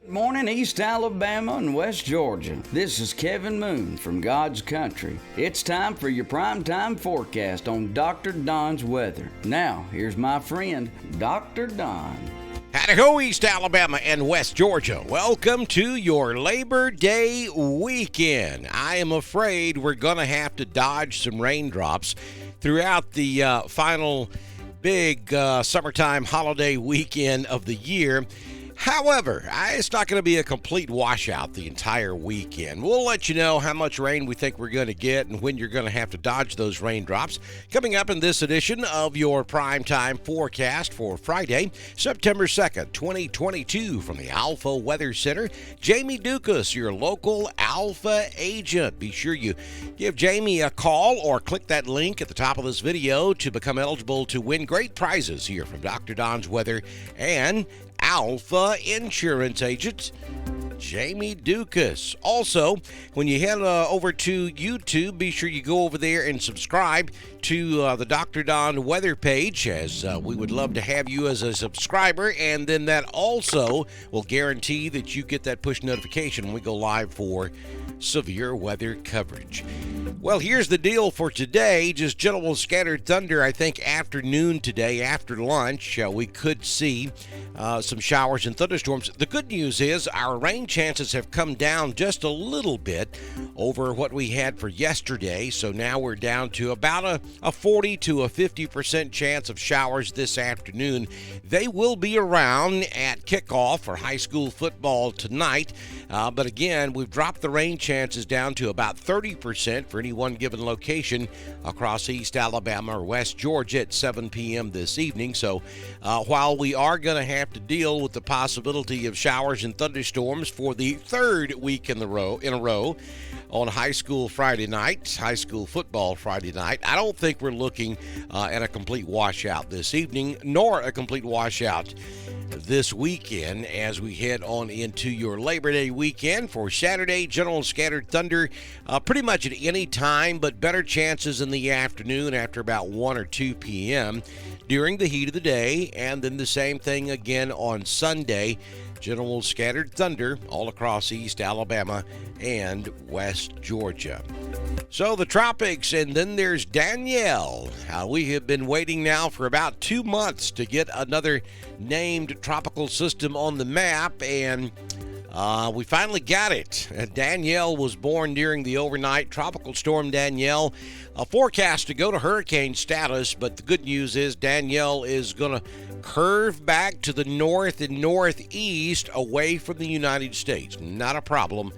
Good morning, East Alabama and West Georgia. This is Kevin Moon from God's Country. It's time for your primetime forecast on Dr. Don's weather. Now, here's my friend, Dr. Don. Howdy-ho, East Alabama and West Georgia. Welcome to your Labor Day weekend. I am afraid we're going to have to dodge some raindrops throughout the final big summertime holiday weekend of the year. However, it's not going to be a complete washout the entire weekend. We'll let you know how much rain we think we're going to get and when you're going to have to dodge those raindrops. Coming up in this edition of your primetime forecast for Friday, September 2nd, 2022, from the Alpha Weather Center, Jamie Dukas, your local Alpha agent. Be sure you give Jamie a call or click that link at the top of this video to become eligible to win great prizes here from Dr. Don's Weather and Alpha Insurance Agent Jamie Dukas. Also, when you head over to YouTube, be sure you go over there and subscribe to the Dr. Don weather page, as we would love to have you as a subscriber, and then that also will guarantee that you get that push notification when we go live for severe weather coverage. Well, here's the deal for today. Just gentle scattered thunder, I think, afternoon today, after lunch. We could see some showers and thunderstorms. The good news is our rain chances have come down just a little bit over what we had for yesterday. So now we're down to about a 40 to a 50% chance of showers this afternoon. They will be around at kickoff for high school football tonight. But again, we've dropped the rain chances down to about 30% for any one given location across East Alabama or West Georgia at 7 p.m. this evening. So while we are going to have to deal with the possibility of showers and thunderstorms for the third week in a row on high school football Friday night, I don't think we're looking at a complete washout this evening, nor a complete washout this weekend as we head on into your Labor Day weekend. For Saturday, general scattered thunder pretty much at any time, but better chances in the afternoon after about 1 or 2 p.m. during the heat of the day, and then the same thing again on Sunday. General scattered thunder all across East Alabama and West Georgia. So the tropics, and then there's Danielle. We have been waiting now for about 2 months to get another named tropical system on the map, and we finally got it. Danielle was born during the overnight. Tropical Storm Danielle, forecast to go to hurricane status, but the good news is Danielle is going to curve back to the north and northeast away from the United States. Not a problem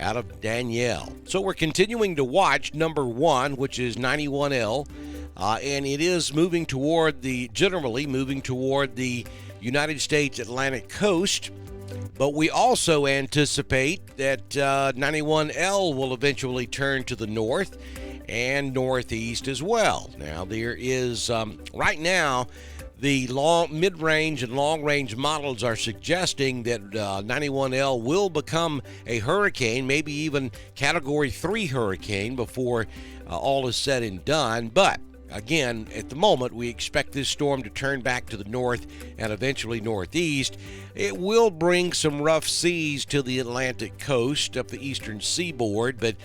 out of Danielle. So we're continuing to watch number 1, which is 91L, and it is generally moving toward the United States Atlantic coast. But we also anticipate that 91L will eventually turn to the north and northeast as well. Now, there is, right now, the mid-range and long-range models are suggesting that 91L will become a hurricane, maybe even Category 3 hurricane before all is said and done. But again, at the moment, we expect this storm to turn back to the north and eventually northeast. It will bring some rough seas to the Atlantic coast up the eastern seaboard, but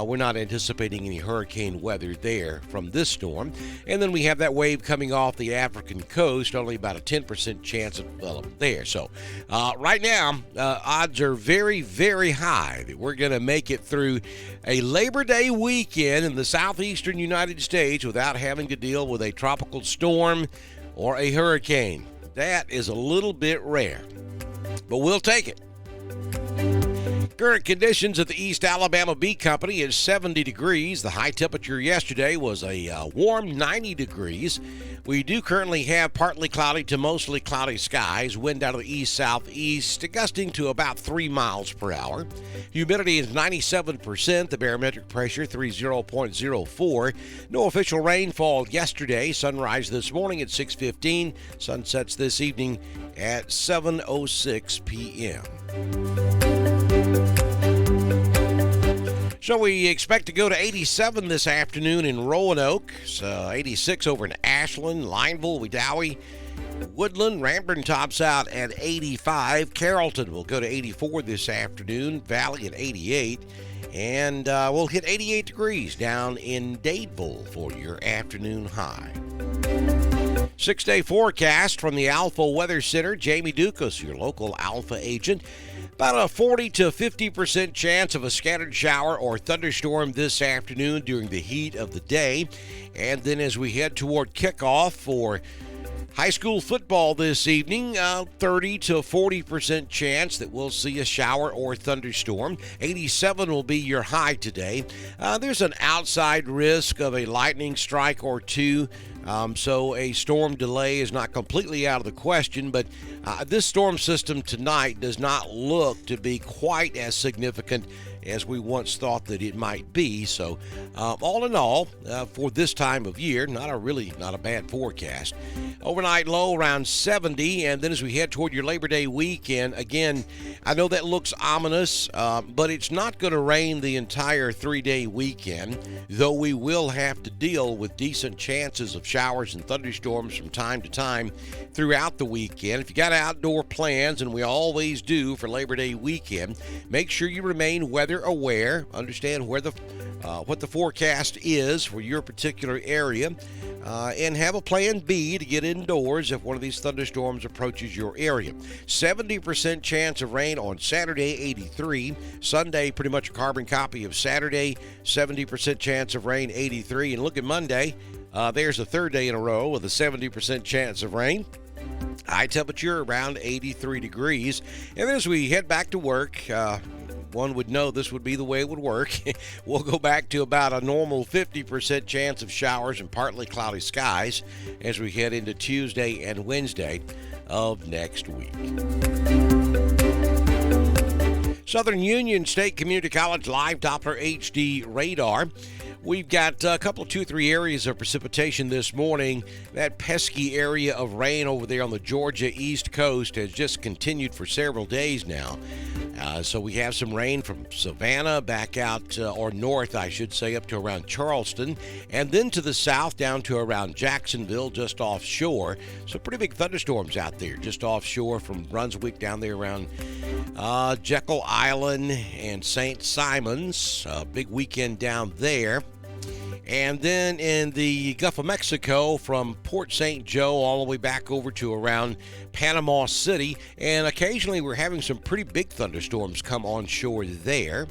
we're not anticipating any hurricane weather there from this storm. And then we have that wave coming off the African coast, only about a 10% chance of development there. So right now, odds are very, very high that we're going to make it through a Labor Day weekend in the southeastern United States without having to deal with a tropical storm or a hurricane. That is a little bit rare, but we'll take it. Current conditions at the East Alabama Bee Company is 70 degrees. The high temperature yesterday was a warm 90 degrees. We do currently have partly cloudy to mostly cloudy skies. Wind out of the east-southeast, gusting to about 3 miles per hour. Humidity is 97%. The barometric pressure 30.04. No official rainfall yesterday. Sunrise this morning at 6:15. Sunsets this evening at 7:06 p.m. So we expect to go to 87 this afternoon in Roanoke, 86 over in Ashland, Lineville, Wedowee, Woodland, Ranburne tops out at 85. Carrollton will go to 84 this afternoon. Valley at 88. And we'll hit 88 degrees down in Dadeville for your afternoon high. 6-day forecast from the Alpha Weather Center. Jamie Dukas, your local Alpha agent. About a 40 to 50% chance of a scattered shower or thunderstorm this afternoon during the heat of the day. And then as we head toward kickoff for high school football this evening, 30 to 40% chance that we'll see a shower or thunderstorm. 87 will be your high today. There's an outside risk of a lightning strike or two. So a storm delay is not completely out of the question, but this storm system tonight does not look to be quite as significant as we once thought that it might be. So all in all, for this time of year, not a bad forecast. Overnight low around 70, and then as we head toward your Labor Day weekend, again, I know that looks ominous, but it's not going to rain the entire 3-day weekend, though we will have to deal with decent chances of showers and thunderstorms from time to time throughout the weekend. If you got outdoor plans, and we always do for Labor Day weekend, make sure you remain weather aware, understand where what the forecast is for your particular area, and have a plan B to get indoors if one of these thunderstorms approaches your area. 70% chance of rain on Saturday, 83. Sunday, pretty much a carbon copy of Saturday, 70% chance of rain, 83. And look at Monday, there's a third day in a row with a 70% chance of rain. High temperature around 83 degrees. And then as we head back to work, one would know this would be the way it would work. We'll go back to about a normal 50% chance of showers and partly cloudy skies as we head into Tuesday and Wednesday of next week. Southern Union State Community College Live Doppler HD radar. We've got a couple, 2-3 areas of precipitation this morning. That pesky area of rain over there on the Georgia East Coast has just continued for several days now. So we have some rain from Savannah back out, or north, I should say, up to around Charleston, and then to the south down to around Jacksonville, just offshore. So pretty big thunderstorms out there, just offshore from Brunswick down there around Jekyll Island and St. Simons. Big weekend down there. And then in the Gulf of Mexico from Port St. Joe all the way back over to around Panama City. And occasionally we're having some pretty big thunderstorms come on shore there.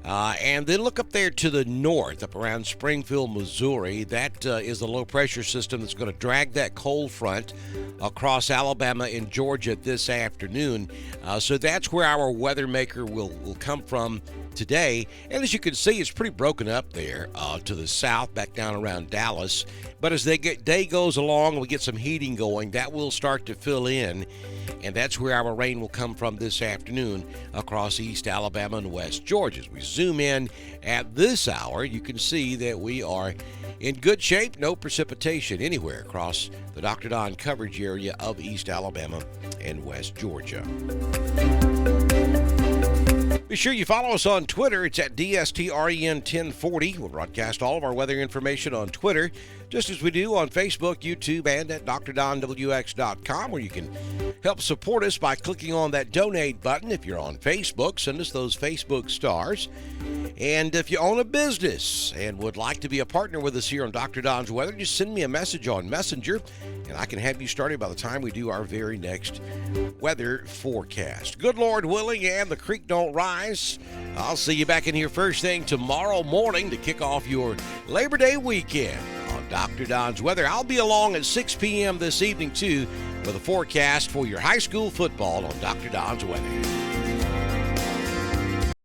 And then look up there to the north, up around Springfield, Missouri. That is the low-pressure system that's going to drag that cold front across Alabama and Georgia this afternoon. So that's where our weather maker will come from today. And as you can see, it's pretty broken up there to the south, back down around Dallas. But as the day goes along and we get some heating going, that will start to fill in. And that's where our rain will come from this afternoon across East Alabama and West Georgia. As we zoom in at this hour, you can see that we are in good shape. No precipitation anywhere across the Dr. Don coverage area of East Alabama and West Georgia. Be sure you follow us on Twitter. It's at DSTREN1040. We'll broadcast all of our weather information on Twitter, just as we do on Facebook, YouTube, and at drdonwx.com, where you can help support us by clicking on that donate button. If you're on Facebook, send us those Facebook stars. And if you own a business and would like to be a partner with us here on Dr. Don's Weather, just send me a message on Messenger, and I can have you started by the time we do our very next weather forecast. Good Lord willing, and the creek don't rise. I'll see you back in here first thing tomorrow morning to kick off your Labor Day weekend on Dr. Don's Weather. I'll be along at 6 p.m. this evening, too, with a forecast for your high school football on Dr. Don's Weather.